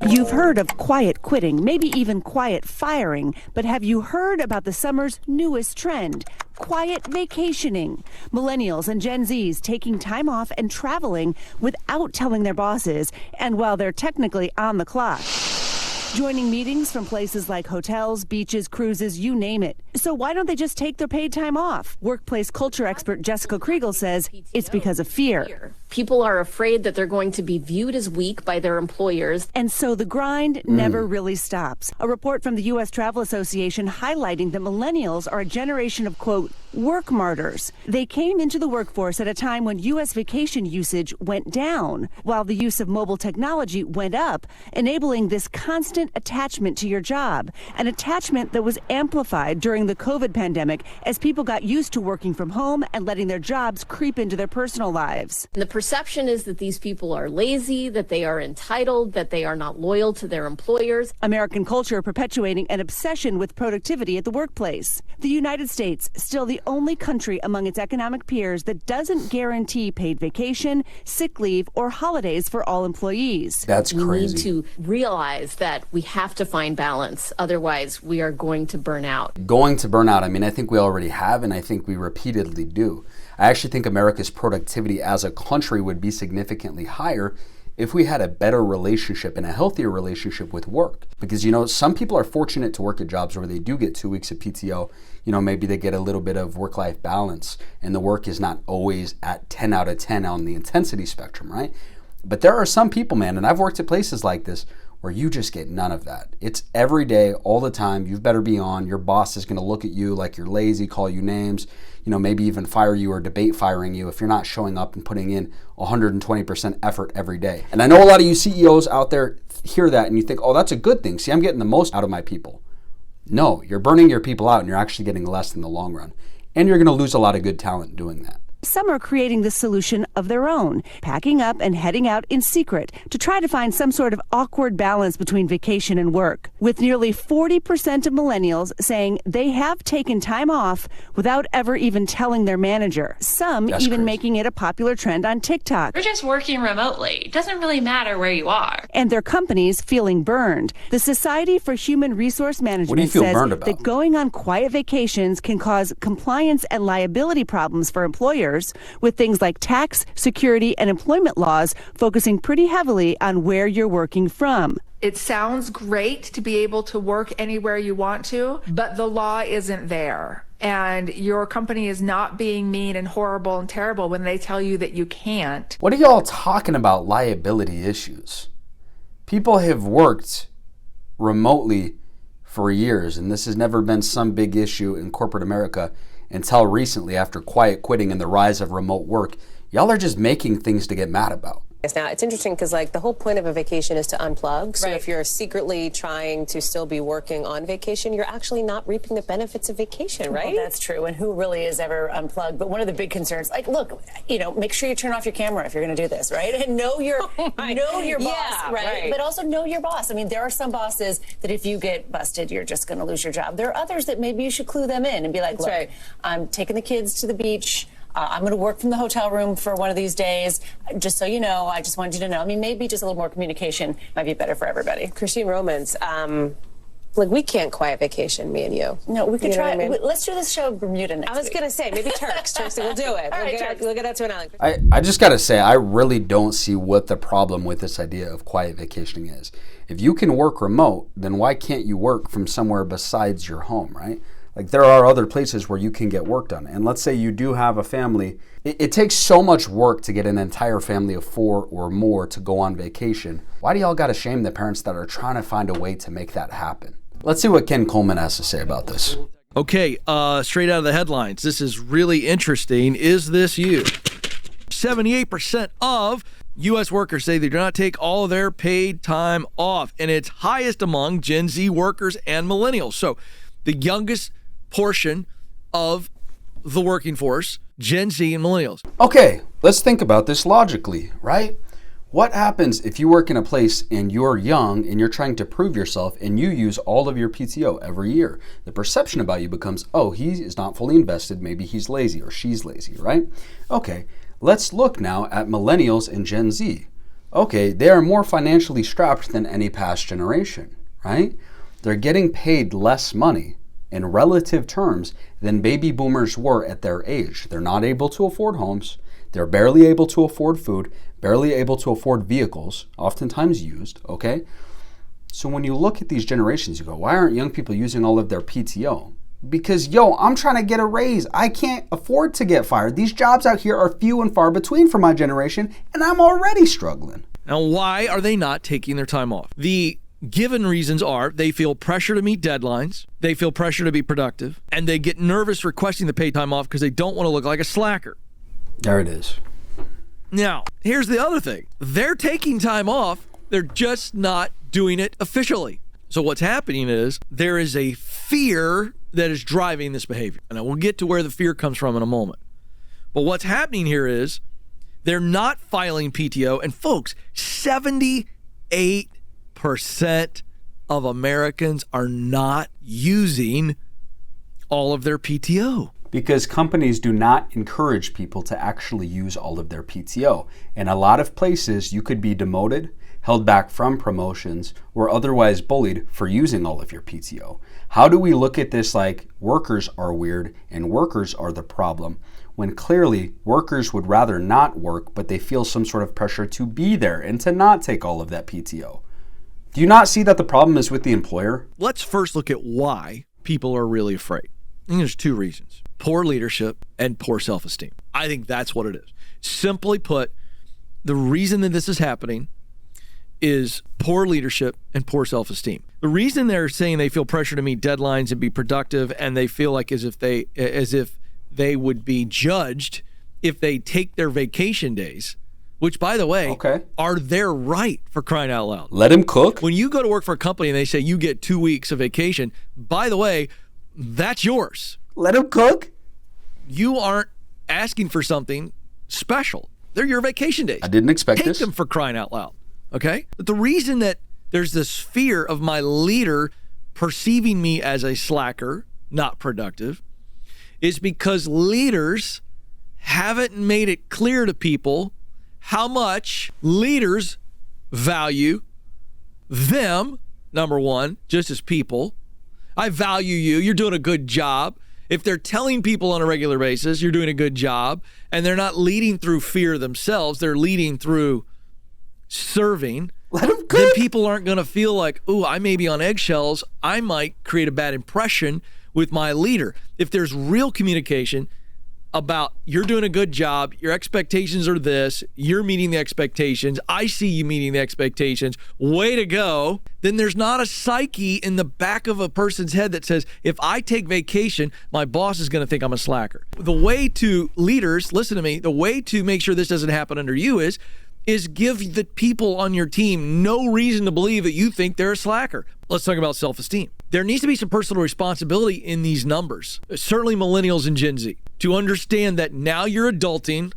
You've heard of quiet quitting, maybe even quiet firing, but have you heard about the summer's newest trend? Quiet vacationing. Millennials and Gen Zs taking time off and traveling without telling their bosses, and while they're technically on the clock. Joining meetings from places like hotels, beaches, cruises, you name it. So why don't they just take their paid time off? Workplace culture expert Jessica Kriegel says it's because of fear. People are afraid that they're going to be viewed as weak by their employers. And so the grind never really stops. A report from the U.S. Travel Association highlighting that millennials are a generation of, quote, work martyrs. They came into the workforce at a time when U.S. vacation usage went down, while the use of mobile technology went up, enabling this constant attachment to your job, an attachment that was amplified during the COVID pandemic as people got used to working from home and letting their jobs creep into their personal lives. The perception is that these people are lazy, that they are entitled, that they are not loyal to their employers. American culture perpetuating an obsession with productivity at the workplace. The United States, still the only country among its economic peers that doesn't guarantee paid vacation, sick leave, or holidays for all employees. That's crazy. We need to realize that we have to find balance. Otherwise, we are going to burn out. Going to burnout, I mean, I think we already have, and I think we repeatedly do. I actually think America's productivity as a country would be significantly higher if we had a better relationship and a healthier relationship with work. Because, you know, some people are fortunate to work at jobs where they do get 2 weeks of PTO. You know, maybe they get a little bit of work-life balance and the work is not always at 10 out of 10 on the intensity spectrum, right? But there are some people, man, and I've worked at places like this, where you just get none of that. It's every day, all the time. You better be on. Your boss is going to look at you like you're lazy, call you names, you know, maybe even fire you or debate firing you if you're not showing up and putting in 120% effort every day. And I know a lot of you CEOs out there hear that and you think, oh, that's a good thing. See, I'm getting the most out of my people. No, you're burning your people out and you're actually getting less in the long run. And you're going to lose a lot of good talent doing that. Some are creating the solution of their own, packing up and heading out in secret to try to find some sort of awkward balance between vacation and work. With nearly 40% of millennials saying they have taken time off without ever even telling their manager. Some That's even crazy. making it a popular trend on TikTok. We're just working remotely. It doesn't really matter where you are. And their companies feeling burned. The Society for Human Resource Management feel says burned about? that going on quiet vacations can cause compliance and liability problems for employers, with things like tax, security, and employment laws focusing pretty heavily on where you're working from. It sounds great to be able to work anywhere you want to, but the law isn't there. And your company is not being mean and horrible and terrible when they tell you that you can't. What are y'all talking about liability issues? People have worked remotely for years, and this has never been some big issue in corporate America until recently after quiet quitting and the rise of remote work. Y'all are just making things to get mad about. Now, it's interesting because, like, the whole point of a vacation is to unplug. So Right. if you're secretly trying to still be working on vacation, you're actually not reaping the benefits of vacation, right? Well, that's true. And who really is ever unplugged? But one of the big concerns, like, look, you know, make sure you turn off your camera if you're going to do this, right? And know your boss, Yeah, right? right. But also know your boss. I mean, there are some bosses that if you get busted, you're just going to lose your job. There are others that maybe you should clue them in and be like, That's look, right. I'm taking the kids to the beach. I'm going to work from the hotel room for one of these days. Just so you know, I just wanted you to know. I mean, maybe just a little more communication might be better for everybody. Christine Romans, like, we can't quiet vacation, me and you. No, we could You know try. what I mean? Let's do this show in Bermuda next I was week. going to say, maybe Turks. Turks, we'll do it. All right, We'll get out to an island. I just got to say, I really don't see what the problem with this idea of quiet vacationing is. If you can work remote, then why can't you work from somewhere besides your home, right? Like, there are other places where you can get work done. And let's say you do have a family. It takes so much work to get an entire family of 4 or more to go on vacation. Why do y'all got to shame the parents that are trying to find a way to make that happen? Let's see what Ken Coleman has to say about this. Okay, straight out of the headlines. This is really interesting. Is this you? 78% of U.S. workers say they do not take all of their paid time off, and it's highest among Gen Z workers and millennials. So the youngest portion of the working force, Gen Z and millennials. Okay, let's think about this logically, right? What happens if you work in a place and you're young and you're trying to prove yourself and you use all of your PTO every year? The perception about you becomes, oh, he is not fully invested, maybe he's lazy or she's lazy, right? Okay, let's look now at millennials and Gen Z. okay, they are more financially strapped than any past generation, right? They're getting paid less money in relative terms than baby boomers were at their age. They're not able to afford homes. They're barely able to afford food, barely able to afford vehicles, oftentimes used, okay? So when you look at these generations, you go, why aren't young people using all of their PTO? Because, I'm trying to get a raise. I can't afford to get fired. These jobs out here are few and far between for my generation, and I'm already struggling. Now, why are they not taking their time off? The given reasons are they feel pressure to meet deadlines, they feel pressure to be productive, and they get nervous requesting the paid time off because they don't want to look like a slacker. There it is. Now, here's the other thing. They're taking time off. They're just not doing it officially. So what's happening is there is a fear that is driving this behavior. And I will get to where the fear comes from in a moment. But what's happening here is they're not filing PTO. And folks, 78% of Americans are not using all of their PTO. Because companies do not encourage people to actually use all of their PTO. In a lot of places, you could be demoted, held back from promotions, or otherwise bullied for using all of your PTO. How do we look at this like workers are weird and workers are the problem, when clearly workers would rather not work, but they feel some sort of pressure to be there and to not take all of that PTO? Do you not see that the problem is with the employer? Let's first look at why people are really afraid. I think there's two reasons: poor leadership and poor self-esteem. I think that's what it is. Simply put, the reason that this is happening is poor leadership and poor self-esteem. The reason they're saying they feel pressure to meet deadlines and be productive, and they feel like as if they would be judged if they take their vacation days, which, by the way, are their right, for crying out loud. Let him cook. When you go to work for a company and they say you get 2 weeks of vacation, by the way, that's yours. Let him cook. You aren't asking for something special. They're your vacation days. I didn't expect this. Take them, for crying out loud. Okay? But the reason that there's this fear of my leader perceiving me as a slacker, not productive, is because leaders haven't made it clear to people how much leaders value them, number one, just as people. I value you. You're doing a good job. If they're telling people on a regular basis, you're doing a good job, and they're not leading through fear themselves, they're leading through serving, then people aren't going to feel like, ooh, I may be on eggshells. I might create a bad impression with my leader. If there's real communication about you're doing a good job, your expectations are this, you're meeting the expectations, I see you meeting the expectations, way to go, then there's not a psyche in the back of a person's head that says, if I take vacation, my boss is going to think I'm a slacker. The way to leaders, listen to me, the way to make sure this doesn't happen under you is give the people on your team no reason to believe that you think they're a slacker. Let's talk about self-esteem. There needs to be some personal responsibility in these numbers, certainly millennials and Gen Z, to understand that now you're adulting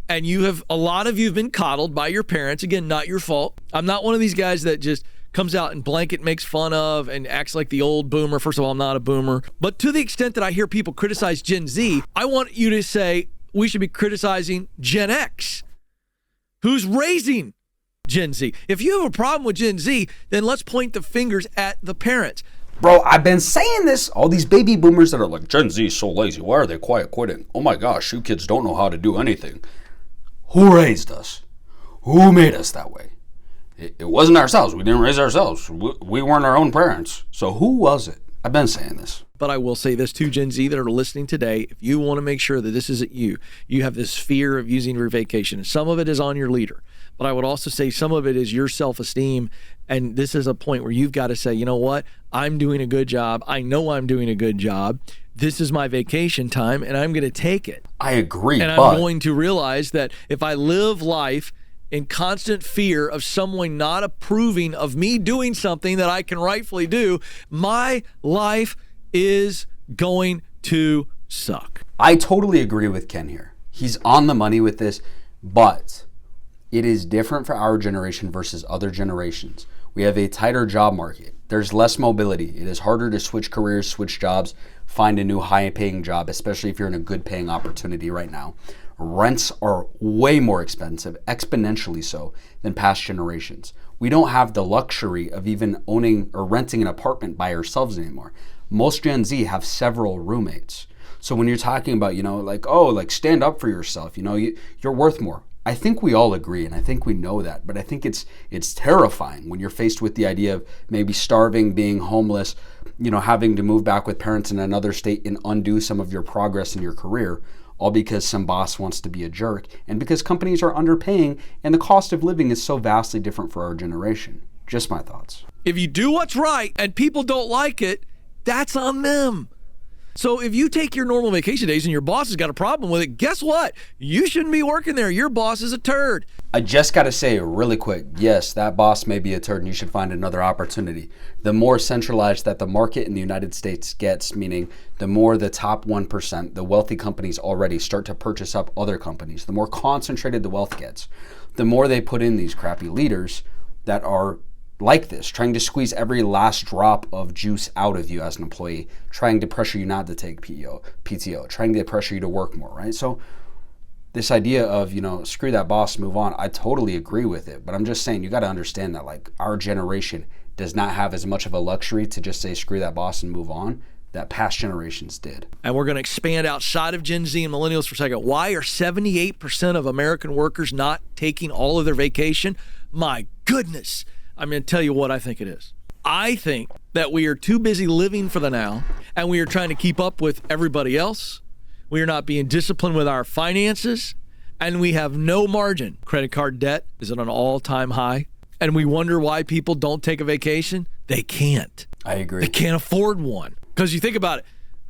and a lot of you have been coddled by your parents. Again, not your fault. I'm not one of these guys that just comes out and blanket makes fun of and acts like the old boomer. First of all, I'm not a boomer. But to the extent that I hear people criticize Gen Z, I want you to say we should be criticizing Gen X, who's raising Gen Z. If you have a problem with Gen Z, then let's point the fingers at the parents. Bro, I've been saying this. All these baby boomers that are like, Gen Z is so lazy. Why are they quiet quitting? Oh my gosh, you kids don't know how to do anything. Who raised us? Who made us that way? It wasn't ourselves. We didn't raise ourselves. We weren't our own parents. So who was it? I've been saying this. But I will say this to Gen Z that are listening today. If you want to make sure that this isn't you have this fear of using your vacation. And some of it is on your leader. But I would also say some of it is your self-esteem. And this is a point where you've got to say, you know what? I'm doing a good job. I know I'm doing a good job. This is my vacation time, and I'm going to take it. I agree. And I'm going to realize that if I live life in constant fear of someone not approving of me doing something that I can rightfully do, my life is going to suck. I totally agree with Ken here. He's on the money with this, but it is different for our generation versus other generations. We have a tighter job market. There's less mobility. It is harder to switch careers, switch jobs, find a new high-paying job, especially if you're in a good-paying opportunity right now, Rents are way more expensive, exponentially so, than past generations. We don't have the luxury of even owning or renting an apartment by ourselves anymore. Most Gen Z have several roommates. So when you're talking about, like stand up for yourself, you're worth more. I think we all agree, and I think we know that, but I think it's terrifying when you're faced with the idea of maybe starving, being homeless, having to move back with parents in another state and undo some of your progress in your career, all because some boss wants to be a jerk and because companies are underpaying and the cost of living is so vastly different for our generation. Just my thoughts. If you do what's right and people don't like it, that's on them. So if you take your normal vacation days and your boss has got a problem with it, guess what? You shouldn't be working there. Your boss is a turd. I just got to say really quick, yes, that boss may be a turd and you should find another opportunity. The more centralized that the market in the United States gets, meaning the more the top 1%, the wealthy companies already start to purchase up other companies, the more concentrated the wealth gets, the more they put in these crappy leaders that are like this, trying to squeeze every last drop of juice out of you as an employee, trying to pressure you not to take PTO, trying to pressure you to work more, right? So this idea of, screw that boss, move on, I totally agree with it. But I'm just saying, you got to understand that like our generation does not have as much of a luxury to just say, screw that boss and move on, that past generations did. And we're going to expand outside of Gen Z and millennials for a second. Why are 78% of American workers not taking all of their vacation? My goodness. I'm going to tell you what I think it is. I think that we are too busy living for the now, and we are trying to keep up with everybody else. We are not being disciplined with our finances, and we have no margin. Credit card debt is at an all-time high, and we wonder why people don't take a vacation. They can't. I agree. They can't afford one. Because you think about it,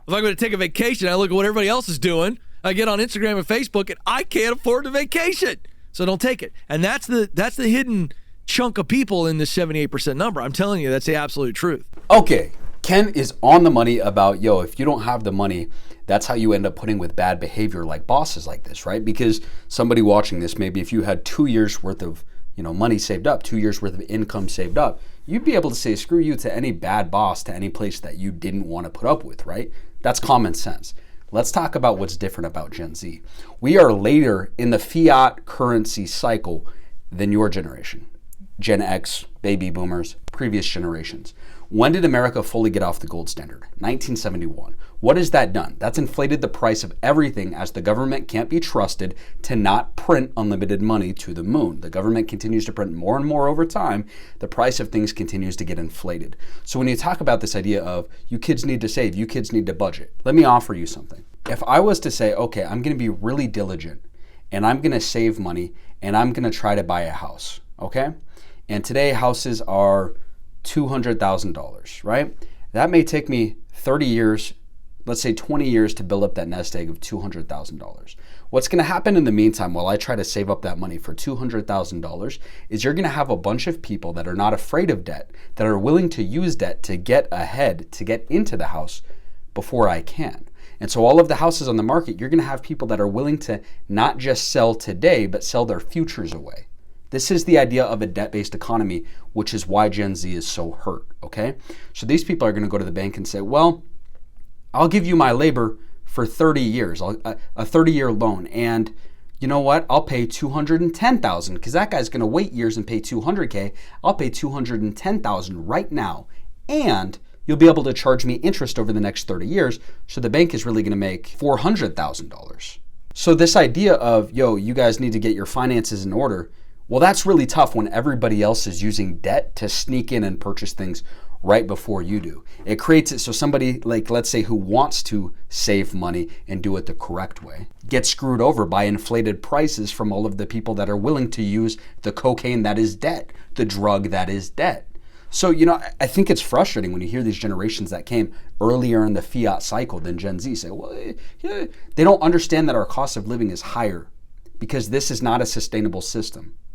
if I'm going to take a vacation, I look at what everybody else is doing, I get on Instagram and Facebook, and I can't afford a vacation. So don't take it. And that's the hidden chunk of people in this 78% number. I'm telling you, that's the absolute truth. Okay, Ken is on the money about, if you don't have the money, that's how you end up putting with bad behavior like bosses like this, right? Because somebody watching this, maybe if you had 2 years worth of money saved up, 2 years worth of income saved up, you'd be able to say screw you to any bad boss, to any place that you didn't want to put up with, right? That's common sense. Let's talk about what's different about Gen Z. We are later in the fiat currency cycle than your generation. Gen X, baby boomers, previous generations. When did America fully get off the gold standard? 1971. What has that done? That's inflated the price of everything as the government can't be trusted to not print unlimited money to the moon. The government continues to print more and more over time. The price of things continues to get inflated. So when you talk about this idea of you kids need to save, you kids need to budget, let me offer you something. If I was to say, okay, I'm going to be really diligent and I'm going to save money and I'm going to try to buy a house, okay? And today houses are $200,000, right? That may take me 30 years, let's say 20 years to build up that nest egg of $200,000. What's going to happen in the meantime while I try to save up that money for $200,000 is you're going to have a bunch of people that are not afraid of debt, that are willing to use debt to get ahead, to get into the house before I can. And so all of the houses on the market, you're going to have people that are willing to not just sell today, but sell their futures away. This is the idea of a debt-based economy, which is why Gen Z is so hurt, okay? So these people are going to go to the bank and say, well, I'll give you my labor for 30 years, a 30-year loan, and you know what? I'll pay $210,000 because that guy's going to wait years and pay $200K. I'll pay $210,000 right now, and you'll be able to charge me interest over the next 30 years, so the bank is really going to make $400,000. So this idea of, you guys need to get your finances in order, well, that's really tough when everybody else is using debt to sneak in and purchase things right before you do. It creates it so somebody, like, let's say, who wants to save money and do it the correct way, gets screwed over by inflated prices from all of the people that are willing to use the cocaine that is debt, the drug that is debt. So, I think it's frustrating when you hear these generations that came earlier in the fiat cycle than Gen Z say, well, they don't understand that our cost of living is higher because this is not a sustainable system.